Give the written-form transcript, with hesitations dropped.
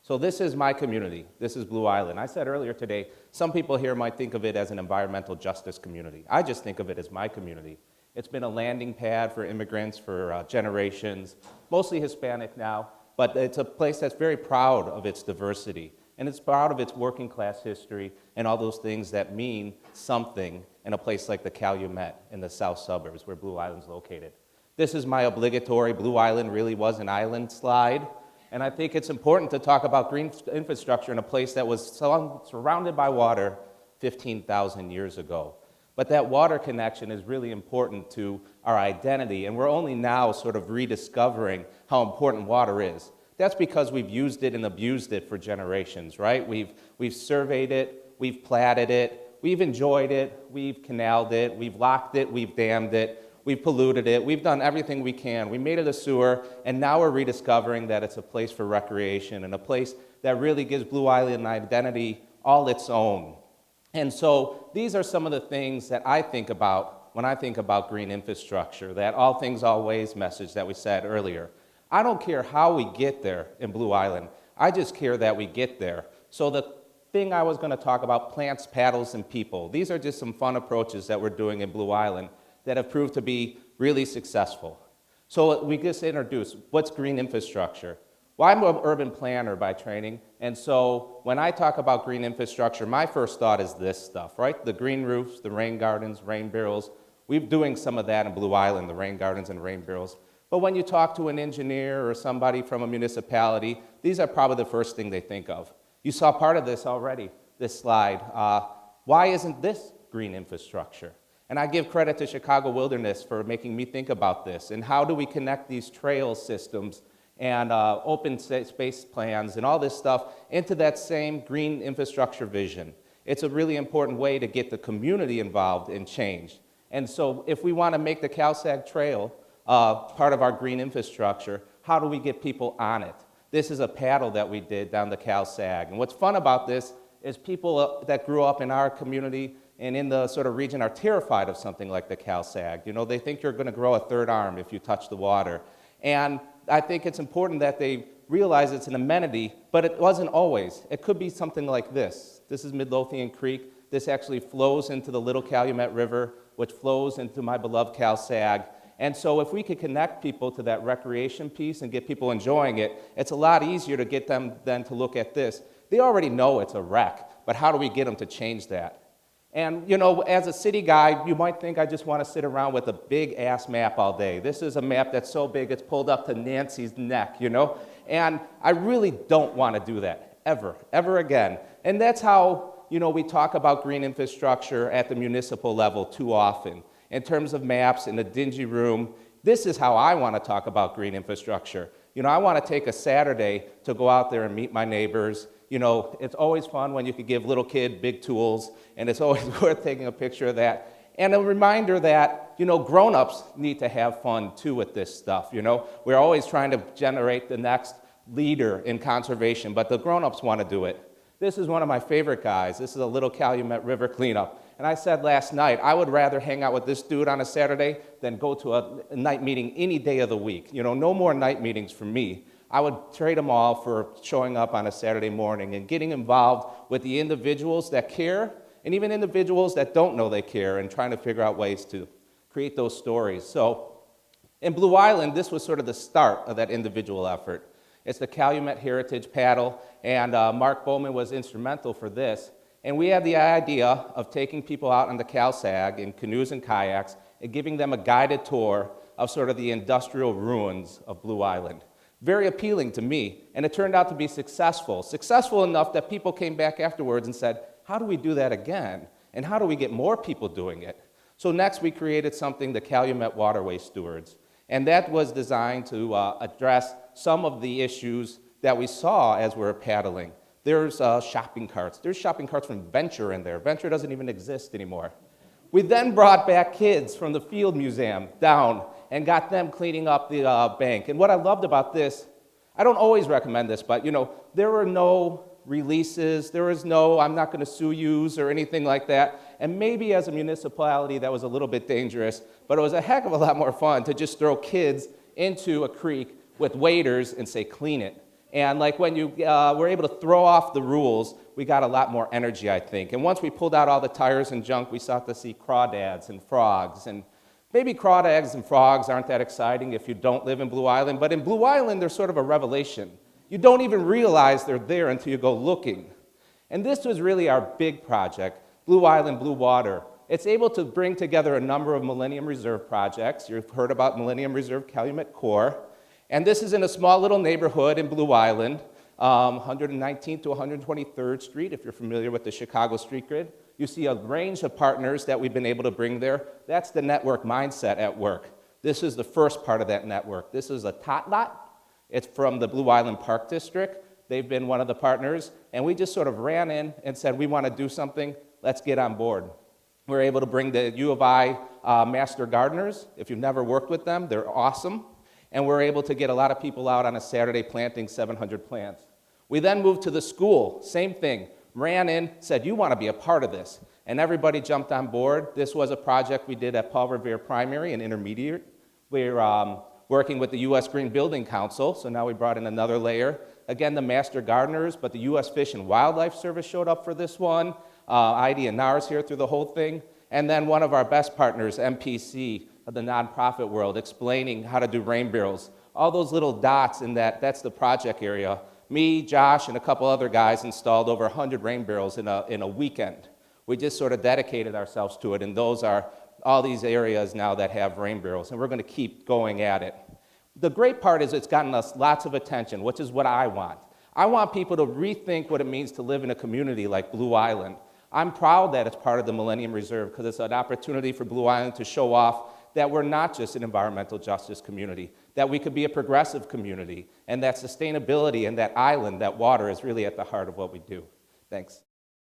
So this is my community. This is Blue Island. I said earlier today, some people here might think of it as an environmental justice community. I just think of it as my community. It's been a landing pad for immigrants for generations, mostly Hispanic now, but it's a place that's very proud of its diversity, and it's proud of its working class history and all those things that mean something in a place like the Calumet in the south suburbs where Blue Island's located. This is my obligatory Blue Island really was an island slide. And I think it's important to talk about green infrastructure in a place that was surrounded by water 15,000 years ago. But that water connection is really important to our identity, and we're only now sort of rediscovering how important water is. That's because we've used it and abused it for generations, right? We've surveyed it, we've platted it, we've enjoyed it, we've canaled it, we've locked it, we've dammed it, we've polluted it, we've done everything we can. We made it a sewer, and now we're rediscovering that it's a place for recreation and a place that really gives Blue Island an identity all its own. And so these are some of the things that I think about when I think about green infrastructure, that all things always message that we said earlier. I don't care how we get there in Blue Island. I just care that we get there. So the thing I was going to talk about, plants, paddles, and people. These are just some fun approaches that we're doing in Blue Island that have proved to be really successful. So we just introduced, what's green infrastructure? Well, I'm an urban planner by training, and so when I talk about green infrastructure, my first thought is this stuff, right? The green roofs, the rain gardens, rain barrels. We're doing some of that in Blue Island, the rain gardens and rain barrels. But when you talk to an engineer or somebody from a municipality, these are probably the first thing they think of. You saw part of this already, this slide. Why isn't this green infrastructure? And I give credit to Chicago Wilderness for making me think about this. And how do we connect these trail systems and open space plans and all this stuff into that same green infrastructure vision? It's a really important way to get the community involved in change. And so if we want to make the CalSag Trail part of our green infrastructure, how do we get people on it? This is a paddle that we did down the CalSag. And what's fun about this is people that grew up in our community and in the sort of region are terrified of something like the CalSag. You know, they think you're going to grow a third arm if you touch the water. And I think it's important that they realize it's an amenity, but it wasn't always. It could be something like this. This is Midlothian Creek. This actually flows into the Little Calumet River, which flows into my beloved CalSag. And so if we could connect people to that recreation piece and get people enjoying it, it's a lot easier to get them then to look at this. They already know it's a wreck, but how do we get them to change that? And, you know, as a city guy, you might think I just want to sit around with a big-ass map all day. This is a map that's so big it's pulled up to Nancy's neck, you know? And I really don't want to do that, ever again. And that's how, you know, we talk about green infrastructure at the municipal level too often. In terms of maps in a dingy room, this is how I want to talk about green infrastructure. You know, I want to take a Saturday to go out there and meet my neighbors. You know, it's always fun when you could give little kid big tools, and it's always worth taking a picture of that. And a reminder that, you know, grown-ups need to have fun too with this stuff, you know. We're always trying to generate the next leader in conservation, but the grown-ups want to do it. This is one of my favorite guys. This is a Little Calumet River cleanup. And I said last night, I would rather hang out with this dude on a Saturday than go to a night meeting any day of the week. You know, no more night meetings for me. I would trade them all for showing up on a Saturday morning and getting involved with the individuals that care and even individuals that don't know they care and trying to figure out ways to create those stories. So in Blue Island, this was sort of the start of that individual effort. It's the Calumet Heritage Paddle, and Mark Bowman was instrumental for this. And we had the idea of taking people out on the CalSag in canoes and kayaks and giving them a guided tour of sort of the industrial ruins of Blue Island. Very appealing to me, and it turned out to be successful enough that people came back afterwards and said, how do we do that again? And how do we get more people doing it? So next we created something, the Calumet Waterway Stewards, and that was designed to address some of the issues that we saw as we were paddling. There's shopping carts. There's shopping carts from Venture in there. Venture doesn't even exist anymore. We then brought back kids from the Field Museum down and got them cleaning up the bank. And what I loved about this, I don't always recommend this, but, you know, there were no releases. There was no, I'm not going to sue yous or anything like that. And maybe as a municipality, that was a little bit dangerous, but it was a heck of a lot more fun to just throw kids into a creek with waders and say, clean it. And like when you were able to throw off the rules, we got a lot more energy, I think. And once we pulled out all the tires and junk, we started to see crawdads and frogs. And maybe crawdads and frogs aren't that exciting if you don't live in Blue Island, but in Blue Island, they're sort of a revelation. You don't even realize they're there until you go looking. And this was really our big project, Blue Island, Blue Water. It's able to bring together a number of Millennium Reserve projects. You've heard about Millennium Reserve Calumet Core. And this is in a small little neighborhood in Blue Island, 119th to 123rd Street, if you're familiar with the Chicago street grid. You see a range of partners that we've been able to bring there. That's the network mindset at work. This is the first part of that network. This is a tot lot. It's from the Blue Island Park District. They've been one of the partners. And we just sort of ran in and said, we want to do something. Let's get on board. We're able to bring the U of I master gardeners. If you've never worked with them, they're awesome. And we're able to get a lot of people out on a Saturday planting 700 plants. We then moved to the school, same thing. Ran in, said, you want to be a part of this. And everybody jumped on board. This was a project we did at Paul Revere Primary and Intermediate. We're working with the U.S. Green Building Council, so now we brought in another layer. Again, the master gardeners, but the U.S. Fish and Wildlife Service showed up for this one. ID and NARS here through the whole thing. And then one of our best partners, MPC, of the nonprofit world, explaining how to do rain barrels. All those little dots in that's the project area. Me, Josh, and a couple other guys installed over 100 rain barrels in a weekend. We just sort of dedicated ourselves to it, and those are all these areas now that have rain barrels, and we're going to keep going at it. The great part is it's gotten us lots of attention, which is what I want. I want people to rethink what it means to live in a community like Blue Island. I'm proud that it's part of the Millennium Reserve because it's an opportunity for Blue Island to show off that we're not just an environmental justice community, that we could be a progressive community, and that sustainability and that island, that water, is really at the heart of what we do. Thanks.